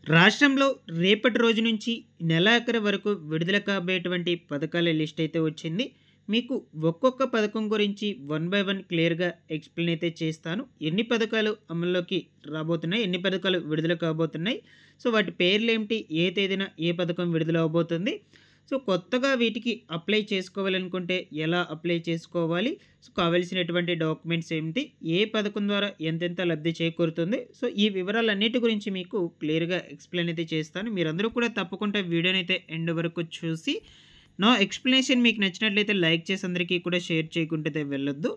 రాష్ట్రంలో రేపటి రోజు నుంచి నెలాఖరు వరకు విడుదల కాబోయేటువంటి పథకాల లిస్ట్ అయితే వచ్చింది. మీకు ఒక్కొక్క పథకం గురించి వన్ బై వన్ క్లియర్‌గా ఎక్స్‌ప్లెయిన్ అయితే చేస్తాను. ఎన్ని పథకాలు అమల్లోకి రాబోతున్నాయి? ఎన్ని పథకాలు విడుదల కాబోతున్నాయి? సో, వాటి పేర్లేంటి? ఏ తేదీన ఏ పథకం విడుదల అవ్వబోతుంది? సో, కొత్తగా వీటికి అప్లై చేసుకోవాలనుకుంటే ఎలా అప్లై చేసుకోవాలి? సో, కావాల్సినటువంటి డాక్యుమెంట్స్ ఏమిటి? ఏ పథకం ద్వారా ఎంతెంత లబ్ధి చేకూరుతుంది? సో, ఈ వివరాలన్నిటి గురించి మీకు క్లియర్‌గా ఎక్స్‌ప్లెయిన్ అయితే చేస్తాను. మీరందరూ కూడా తప్పకుండా వీడియోనైతే ఎండ్ వరకు చూసి, నా ఎక్స్‌ప్లనేషన్ మీకు నచ్చినట్లయితే లైక్ చేసి అందరికీ కూడా షేర్ చేయకుంటే అయితే వెళ్ళొద్దు.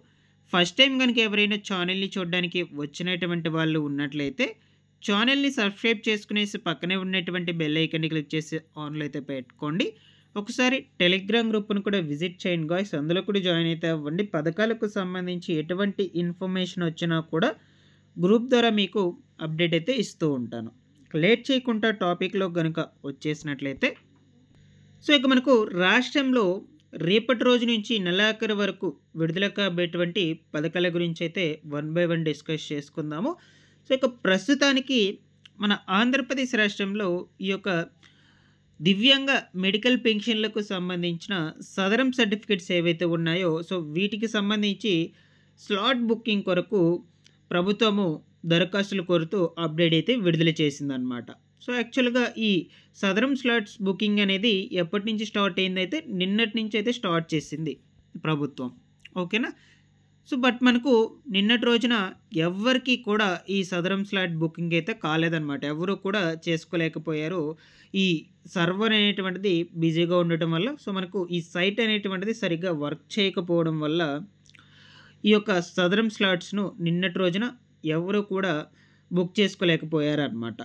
ఫస్ట్ టైం గనుక ఎవరైనా ఛానెల్‌ని చూడడానికి వచ్చినటువంటి వాళ్ళు ఉన్నట్లయితే, ఛానెల్‌ని సబ్స్క్రైబ్ చేసుకునేసి పక్కనే ఉన్నటువంటి బెల్ ఐకాన్‌ని క్లిక్ చేసి ఆన్‌లో అయితే పెట్టుకోండి. ఒకసారి టెలిగ్రామ్ గ్రూప్‌ను కూడా విజిట్ చేయండి గాయ్స్. అందులో కూడా జాయిన్ అయితే అవ్వండి. పథకాలకు సంబంధించి ఎటువంటి ఇన్ఫర్మేషన్ వచ్చినా కూడా గ్రూప్ ద్వారా మీకు అప్డేట్ అయితే ఇస్తూ ఉంటాను. లేట్ చేయకుండా టాపిక్‌లో గనుక వచ్చేసినట్లయితే, సో, ఇక మనకు రాష్ట్రంలో రేపటి రోజు నుంచి నెలాఖరు వరకు విడుదల కాబోయేటువంటి పథకాల గురించి అయితే వన్ బై వన్ డిస్కస్ చేసుకుందాము. సో, ఇక ప్రస్తుతానికి మన ఆంధ్రప్రదేశ్ రాష్ట్రంలో ఈ యొక్క దివ్యాంగ మెడికల్ పెన్షన్‌లకు సంబంధించిన సదరం సర్టిఫికేట్స్ ఏవైతే ఉన్నాయో, సో, వీటికి సంబంధించి స్లాట్ బుకింగ్ కొరకు ప్రభుత్వము దరఖాస్తులు కోరుతూ అప్డేట్ అయితే విడుదల చేసిందనమాట. సో, యాక్చువల్‌గా ఈ సదరం స్లాట్స్ బుకింగ్ అనేది ఎప్పటి నుంచి స్టార్ట్ అయిందైతే నిన్నటి నుంచి అయితే స్టార్ట్ చేసింది ప్రభుత్వం. ఓకేనా? సో, బట్ మనకు నిన్నటి రోజున ఎవ్వరికీ కూడా ఈ సదరం స్లాట్ బుకింగ్ అయితే కాలేదనమాట. ఎవరు కూడా చేసుకోలేకపోయారు. ఈ సర్వర్ అనేటువంటిది బిజీగా ఉండటం వల్ల, సో, మనకు ఈ సైట్ అనేటువంటిది సరిగ్గా వర్క్ చేయకపోవడం వల్ల ఈ యొక్క సదరం స్లాట్స్‌ను నిన్నటి రోజున ఎవరు కూడా బుక్ చేసుకోలేకపోయారనమాట.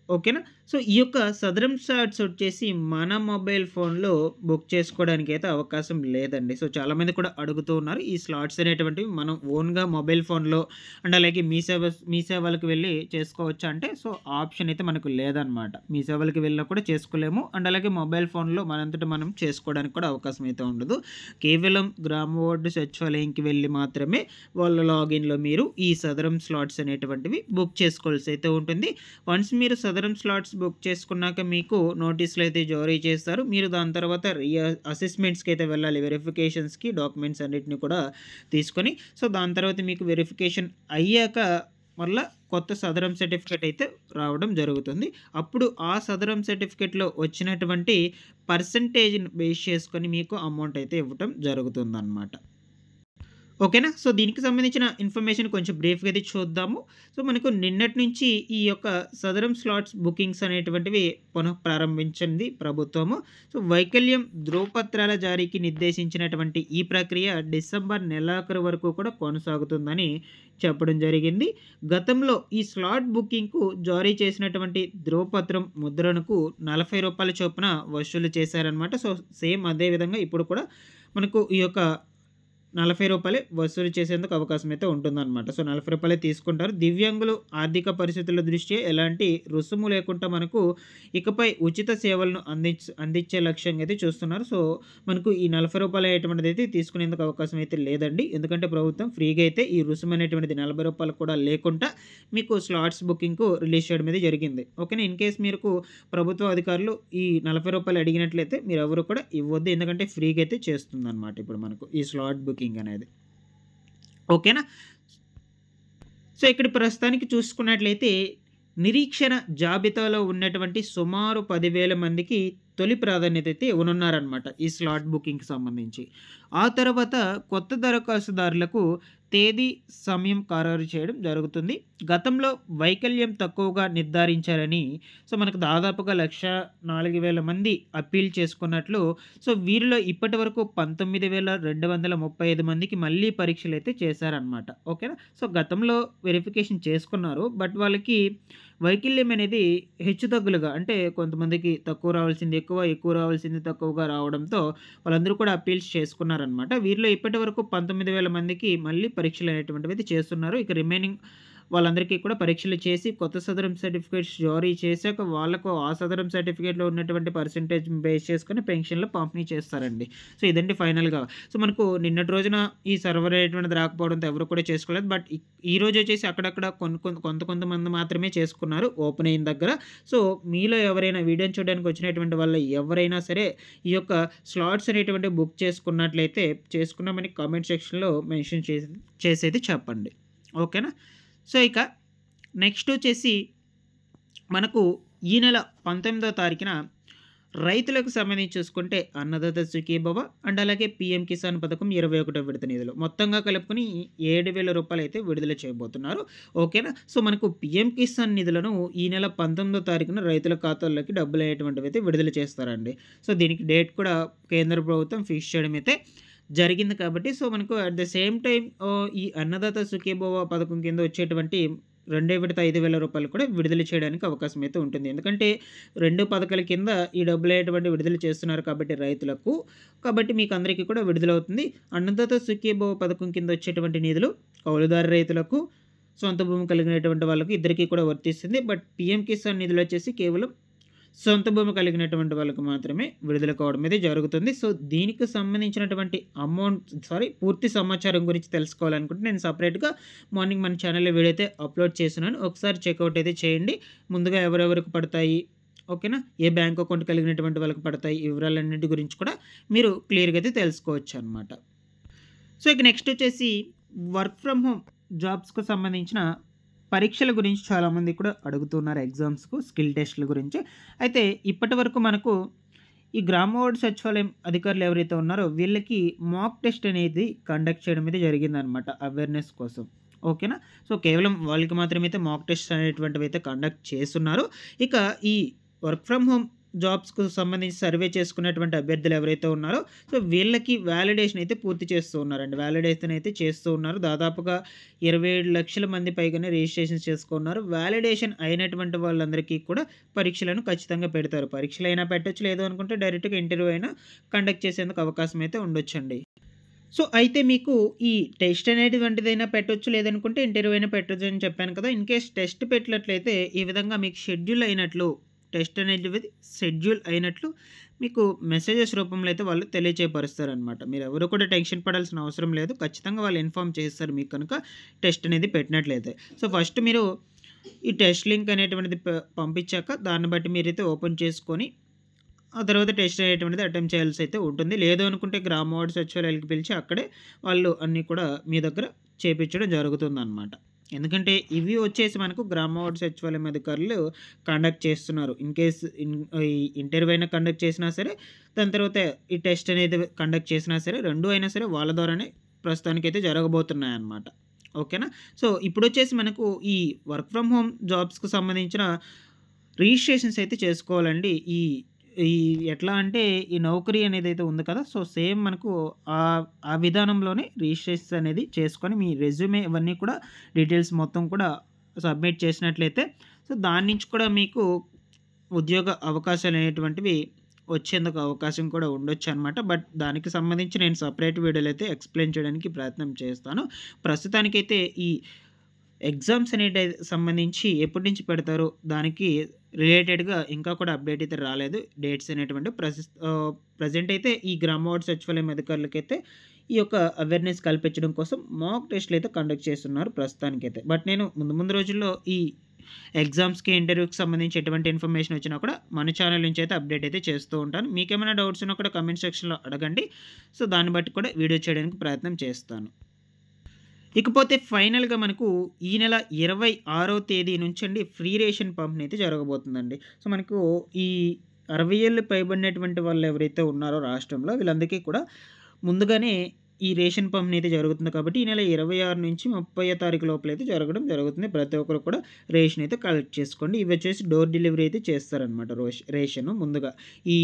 ఓకేనా? సో, ఈ యొక్క సదరం స్లాట్స్ వచ్చేసి మన మొబైల్ ఫోన్‌లో బుక్ చేసుకోవడానికైతే అవకాశం లేదండి. సో, చాలామంది కూడా అడుగుతూ ఉన్నారు. ఈ స్లాట్స్ అనేటువంటివి మనం ఓన్‌గా మొబైల్ ఫోన్‌లో అండ్ అలాగే మీ సేవలకు వెళ్ళి చేసుకోవచ్చా అంటే, సో, ఆప్షన్ అయితే మనకు లేదనమాట. మీ సేవలకు వెళ్ళినా కూడా చేసుకోలేము. అండ్ అలాగే మొబైల్ ఫోన్‌లో మనంతట మనం చేసుకోవడానికి కూడా అవకాశం అయితే ఉండదు. కేవలం గ్రామ వార్డు సచివాలయంకి వెళ్ళి మాత్రమే వాళ్ళ లాగిన్‌లో మీరు ఈ సదరం స్లాట్స్ అనేటువంటివి బుక్ చేసుకోవాల్సి అయితే ఉంటుంది. వన్స్ మీరు సదరం స్లాట్స్ బుక్ చేసుకున్నాక మీకు నోటీసులు అయితే జారీ చేస్తారు. మీరు దాని తర్వాత అసెస్మెంట్స్‌కి అయితే వెళ్ళాలి. వెరిఫికేషన్స్‌కి డాక్యుమెంట్స్ అన్నిటిని కూడా తీసుకొని, సో, దాని తర్వాత మీకు వెరిఫికేషన్ అయ్యాక మళ్ళా కొత్త సదరం సర్టిఫికేట్ అయితే రావడం జరుగుతుంది. అప్పుడు ఆ సదరం సర్టిఫికేట్‌లో వచ్చినటువంటి పర్సెంటేజ్‌ని బేస్ చేసుకొని మీకు అమౌంట్ అయితే ఇవ్వటం జరుగుతుందనమాట. ఓకేనా? సో, దీనికి సంబంధించిన ఇన్ఫర్మేషన్ కొంచెం బ్రీఫ్‌గా అయితే చూద్దాము. సో, మనకు నిన్నటి నుంచి ఈ యొక్క సదరం స్లాట్స్ బుకింగ్స్ అనేటువంటివి పునఃప్రారంభించింది ప్రభుత్వము. సో, వైకల్యం ధ్రువపత్రాల జారీకి నిర్దేశించినటువంటి ఈ ప్రక్రియ డిసెంబర్ నెలాఖరు వరకు కూడా కొనసాగుతుందని చెప్పడం జరిగింది. గతంలో ఈ స్లాట్ బుకింగ్‌కు జారీ చేసినటువంటి ధ్రువపత్రం ముద్రణకు రూ. 40 చొప్పున వసూలు చేశారనమాట. సో, సేమ్ అదే విధంగా ఇప్పుడు కూడా మనకు ఈ యొక్క రూ. 40 వసూలు చేసేందుకు అవకాశం అయితే ఉంటుందన్నమాట. సో, రూ. 40 తీసుకుంటారు. దివ్యాంగులు ఆర్థిక పరిస్థితుల దృష్ట్యా ఎలాంటి రుసుము లేకుండా మనకు ఇకపై ఉచిత సేవలను అందించే లక్ష్యంగా అయితే చూస్తున్నారు. సో, మనకు ఈ రూ. 40 అనేటువంటిదైతే తీసుకునేందుకు అవకాశం అయితే లేదండి. ఎందుకంటే ప్రభుత్వం ఫ్రీగా అయితే ఈ రుసుము అనేటువంటిది రూ. 40 కూడా లేకుండా మీకు స్లాట్స్ బుకింగ్‌కు రిలీజ్ చేయడం అయితే జరిగింది. ఓకేనా? ఇన్ కేస్ మీకు ప్రభుత్వ అధికారులు ఈ రూ. 40 అడిగినట్లయితే మీరెవరు కూడా ఇవ్వొద్దు. ఎందుకంటే ఫ్రీగా అయితే చేస్తుందన్నమాట ఇప్పుడు మనకు ఈ స్లాట్ బుకింగ్ అనేది. ఓకేనా? సో, ఇక్కడ ప్రస్తుతానికి చూసుకున్నట్లయితే నిరీక్షణ జాబితాలో ఉన్నటువంటి సుమారు 10,000 మందికి తొలి ప్రాధాన్యత అయితే ఇవ్వనున్నారనమాట ఈ స్లాట్ బుకింగ్‌కి సంబంధించి. ఆ తర్వాత కొత్త దరఖాస్తుదారులకు తేదీ, సమయం ఖరారు చేయడం జరుగుతుంది. గతంలో వైకల్యం తక్కువగా నిర్ధారించారని, సో, మనకు దాదాపుగా 1,04,000 మంది అప్పీల్ చేసుకున్నట్లు, సో, వీరిలో ఇప్పటివరకు 19,235 మందికి మళ్ళీ పరీక్షలైతే చేశారనమాట. ఓకేనా? సో, గతంలో వెరిఫికేషన్ చేసుకున్నారు. బట్ వాళ్ళకి వైకల్యం అనేది హెచ్చుతగ్గులుగా, అంటే కొంతమందికి తక్కువ రావాల్సింది ఎక్కువ, ఎక్కువ రావాల్సింది తక్కువగా రావడంతో వాళ్ళందరూ కూడా అప్పీల్స్ చేసుకున్నారనమాట. వీరిలో ఇప్పటివరకు 19,000 మందికి మళ్ళీ పరీక్షలు అనేటువంటివి అయితే చేస్తున్నారు. ఇక రిమైనింగ్ వాళ్ళందరికీ కూడా పరీక్షలు చేసి కొత్త సదరం సర్టిఫికేట్స్ జారీ చేశాక వాళ్ళకు ఆ సదరం సర్టిఫికేట్‌లో ఉన్నటువంటి పర్సెంటేజ్ బేస్ చేసుకొని పెన్షన్‌లు పంపిణీ చేస్తారండి. సో, ఇదండి ఫైనల్‌గా. సో, మనకు నిన్నటి రోజున ఈ సర్వర్ అనేటువంటిది రాకపోవడంతో ఎవరు కూడా చేసుకోలేదు. బట్ ఈరోజొచ్చేసి అక్కడక్కడ కొంతమంది మాత్రమే చేసుకున్నారు ఓపెన్ అయిన దగ్గర. సో, మీలో ఎవరైనా వీడియోని చూడడానికి వచ్చినటువంటి వాళ్ళు ఎవరైనా సరే ఈ యొక్క స్లాట్స్ అనేటువంటివి బుక్ చేసుకున్నట్లయితే చేసుకున్నామని కామెంట్ సెక్షన్‌లో మెన్షన్ చేసైతే చెప్పండి. ఓకేనా? సో, ఇక నెక్స్ట్ వచ్చేసి మనకు ఈ నెల 19వ తారీఖున రైతులకు సంబంధించి చూసుకుంటే అన్నదాత సుఖీభవ అండ్ అలాగే పీఎం కిసాన్ పథకం 21వ విడత నిధులు మొత్తంగా కలుపుకొని రూ. 7,000 అయితే విడుదల చేయబోతున్నారు. ఓకేనా? సో, మనకు పీఎం కిసాన్ నిధులను ఈ నెల 19వ తారీఖున రైతుల ఖాతాల్లోకి డబ్బులు అయ్యేటువంటివి అయితే విడుదల చేస్తారండి. సో, దీనికి డేట్ కూడా కేంద్ర ప్రభుత్వం ఫిక్స్ చేయడం అయితే జరిగింది కాబట్టి సో, మనకు అట్ ద సేమ్ టైమ్ ఈ అన్నదాత సుఖీభవ పథకం కింద వచ్చేటువంటి రెండో విడత రూ. 5,000 కూడా విడుదల చేయడానికి అవకాశం అయితే ఉంటుంది. ఎందుకంటే 2 పథకాల కింద ఈ డబ్బులనేటువంటివి విడుదల చేస్తున్నారు కాబట్టి రైతులకు. కాబట్టి మీకు అందరికీ కూడా విడుదలవుతుంది. అన్నదాత సుఖీభవ పథకం కింద వచ్చేటువంటి నిధులు కౌలుదారు రైతులకు, సొంత భూమి కలిగినటువంటి వాళ్ళకి ఇద్దరికీ కూడా వర్తిస్తుంది. బట్ పీఎం కిసాన్ నిధులు వచ్చేసి కేవలం సొంత భూమి కలిగినటువంటి వాళ్ళకి మాత్రమే విడుదల కావడం అయితే జరుగుతుంది. సో, దీనికి సంబంధించినటువంటి పూర్తి సమాచారం గురించి తెలుసుకోవాలనుకుంటే నేను సెపరేట్‌గా మార్నింగ్ మన ఛానల్‌లో వీడియో అయితే అప్లోడ్ చేస్తున్నాను. ఒకసారి చెక్‌ఔట్ అయితే చేయండి. ముందుగా ఎవరెవరికి పడతాయి, ఓకేనా? ఏ బ్యాంక్ అకౌంట్ కలిగినటువంటి వాళ్ళకి పడతాయి, ఈ వివరాలన్నిటి గురించి కూడా మీరు క్లియర్‌గా అయితే తెలుసుకోవచ్చనమాట. సో, ఇక నెక్స్ట్ వచ్చేసి వర్క్ ఫ్రమ్ హోమ్ జాబ్స్‌కు సంబంధించిన పరీక్షల గురించి చాలామంది కూడా అడుగుతున్నారు ఎగ్జామ్స్‌కు, స్కిల్ టెస్ట్‌ల గురించి. అయితే ఇప్పటివరకు మనకు ఈ గ్రామ వార్డు సచివాలయం అధికారులు ఎవరైతే ఉన్నారో వీళ్ళకి మాక్ టెస్ట్ అనేది కండక్ట్ చేయడం అయితే జరిగిందనమాట అవేర్‌నెస్ కోసం. ఓకేనా? సో, కేవలం వాళ్ళకి మాత్రమే అయితే మాక్ టెస్ట్ అనేటువంటివి అయితే కండక్ట్ చేస్తున్నారు. ఇక ఈ వర్క్ ఫ్రమ్ హోమ్ జాబ్స్‌కు సంబంధించి సర్వే చేసుకున్నటువంటి అభ్యర్థులు ఎవరైతే ఉన్నారో సో, వీళ్ళకి వాలిడేషన్ అయితే పూర్తి చేస్తూ ఉన్నారండి. వాలిడేషన్ అయితే చేస్తూ ఉన్నారు. దాదాపుగా 27 లక్షల మంది పైగానే రిజిస్ట్రేషన్ చేసుకున్నారు. వాలిడేషన్ అయినటువంటి వాళ్ళందరికీ కూడా పరీక్షలను ఖచ్చితంగా పెడతారు. పరీక్షలైనా పెట్టొచ్చు, లేదు అనుకుంటే డైరెక్ట్‌గా ఇంటర్వ్యూ అయినా కండక్ట్ చేసేందుకు అవకాశం అయితే ఉండొచ్చండి. సో, అయితే మీకు ఈ టెస్ట్ అనేటువంటిదైనా పెట్టొచ్చు, లేదనుకుంటే ఇంటర్వ్యూ అయినా పెట్టొచ్చు అని చెప్పాను కదా! ఇన్‌కేస్ టెస్ట్ పెట్టినట్లయితే ఈ విధంగా మీకు షెడ్యూల్ అయినట్లు టెస్ట్ అనేటివి షెడ్యూల్ అయినట్లు మీకు మెసేజెస్ రూపంలో అయితే వాళ్ళు తెలియచేయపరుస్తారనమాట. మీరెవరు కూడా టెన్షన్ పడాల్సిన అవసరం లేదు. ఖచ్చితంగా వాళ్ళు ఇన్ఫార్మ్ చేస్తారు మీకు కనుక టెస్ట్ అనేది పెట్టినట్లయితే. సో, ఫస్ట్ మీరు ఈ టెస్ట్ లింక్ అనేటువంటిది పంపించాక దాన్ని బట్టి మీరైతే ఓపెన్ చేసుకొని ఆ తర్వాత టెస్ట్ అనేటువంటిది అటెంప్ట్ చేయాల్సి అయితే ఉంటుంది. లేదు అనుకుంటే గ్రామ వార్డు సచివాలయాలకి పిలిచి అక్కడే వాళ్ళు అన్నీ కూడా మీ దగ్గర చేపించడం జరుగుతుందనమాట. ఎందుకంటే ఇవి వచ్చేసి మనకు గ్రామ వార్డు సచివాలయం అధికారులు కండక్ట్ చేస్తున్నారు. ఇన్‌కేస్ ఈ ఇంటర్వ్యూ అయినా కండక్ట్ చేసినా సరే, దాని తర్వాత ఈ టెస్ట్ అనేది కండక్ట్ చేసినా సరే, 2 అయినా సరే వాళ్ళ ద్వారానే ప్రస్తుతానికైతే జరగబోతున్నాయన్నమాట. ఓకేనా? సో, ఇప్పుడొచ్చేసి మనకు ఈ వర్క్ ఫ్రమ్ హోమ్ జాబ్స్‌కు సంబంధించిన రిజిస్ట్రేషన్స్ అయితే చేసుకోవాలండి. ఈ ఈ ఎట్లా అంటే ఈ నౌకరీ అనేదైతే ఉంది కదా! సో, సేమ్ మనకు ఆ విధానంలోనే రిజిస్ట్రేషన్ అనేది చేసుకొని మీ రెజ్యూమే ఇవన్నీ కూడా డీటెయిల్స్ మొత్తం కూడా సబ్మిట్ చేసినట్లయితే సో, దాని నుంచి కూడా మీకు ఉద్యోగ అవకాశాలనేటువంటివి వచ్చేందుకు అవకాశం కూడా ఉండొచ్చనమాట. బట్ దానికి సంబంధించి నేను సెపరేట్ వీడియోలో అయితే ఎక్స్‌ప్లెయిన్ చేయడానికి ప్రయత్నం చేస్తాను. ప్రస్తుతానికైతే ఈ ఎగ్జామ్స్ సంబంధించి ఎప్పటి నుంచి పెడతారో దానికి రిలేటెడ్‌గా ఇంకా కూడా అప్డేట్ అయితే రాలేదు. డేట్స్ అనేటువంటివి ప్రెజెంట్ అయితే ఈ గ్రామ వార్డు సచివాలయం అధికారులకైతే ఈ యొక్క అవేర్‌నెస్ కల్పించడం కోసం మాక్ టెస్ట్‌లు అయితే కండక్ట్ చేస్తున్నారు ప్రస్తుతానికైతే. బట్ నేను ముందు రోజుల్లో ఈ ఎగ్జామ్స్‌కి, ఇంటర్వ్యూకి సంబంధించి ఎటువంటి ఇన్ఫర్మేషన్ వచ్చినా కూడా మన ఛానల్ నుంచి అయితే అప్డేట్ అయితే చేస్తూ ఉంటాను. మీకేమైనా డౌట్స్ ఉన్నా కూడా కామెంట్ సెక్షన్‌లో అడగండి. సో, దాన్ని బట్టి కూడా వీడియో చేయడానికి ప్రయత్నం చేస్తాను. ఇకపోతే ఫైనల్‌గా మనకు ఈ నెల 26వ తేదీ నుంచండి ఫ్రీ రేషన్ పంపిణీ అయితే జరగబోతుందండి. సో, మనకు ఈ 60 ఏళ్ళు పైబడినటువంటి వాళ్ళు ఎవరైతే ఉన్నారో రాష్ట్రంలో వీళ్ళందరికీ కూడా ముందుగానే ఈ రేషన్ పంపిణీ అయితే జరుగుతుంది కాబట్టి ఈ నెల 26 నుంచి 30వ తారీఖు లోపల అయితే జరగడం జరుగుతుంది. ప్రతి ఒక్కరు కూడా రేషన్ అయితే కలెక్ట్ చేసుకోండి. ఇవి వచ్చేసి డోర్ డెలివరీ అయితే చేస్తారనమాట రేషను ముందుగా. ఈ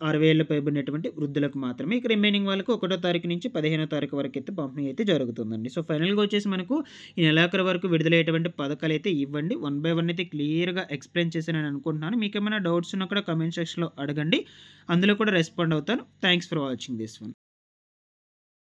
60 ఏళ్లు పైబడినటువంటి వృద్ధులకు మాత్రమే. ఇక రిమైనింగ్ వాళ్ళకి 1వ తారీఖు నుంచి 15వ తారీఖు వరకు అయితే పంపిణీ అయితే జరుగుతుందండి. సో, ఫైనల్‌గా వచ్చేసి మనకు ఈ నెలాఖరు వరకు విడుదలయ్యేటువంటి పథకాలు అయితే ఇవ్వండి. వన్ బై వన్ అయితే క్లియర్‌గా ఎక్స్‌ప్లెయిన్ చేశానని అనుకుంటున్నాను. మీకేమైనా డౌట్స్ ఉన్నా కూడా కామెంట్ సెక్షన్‌లో అడగండి. అందులో కూడా రెస్పాండ్ అవుతాను. Thanks for watching this one.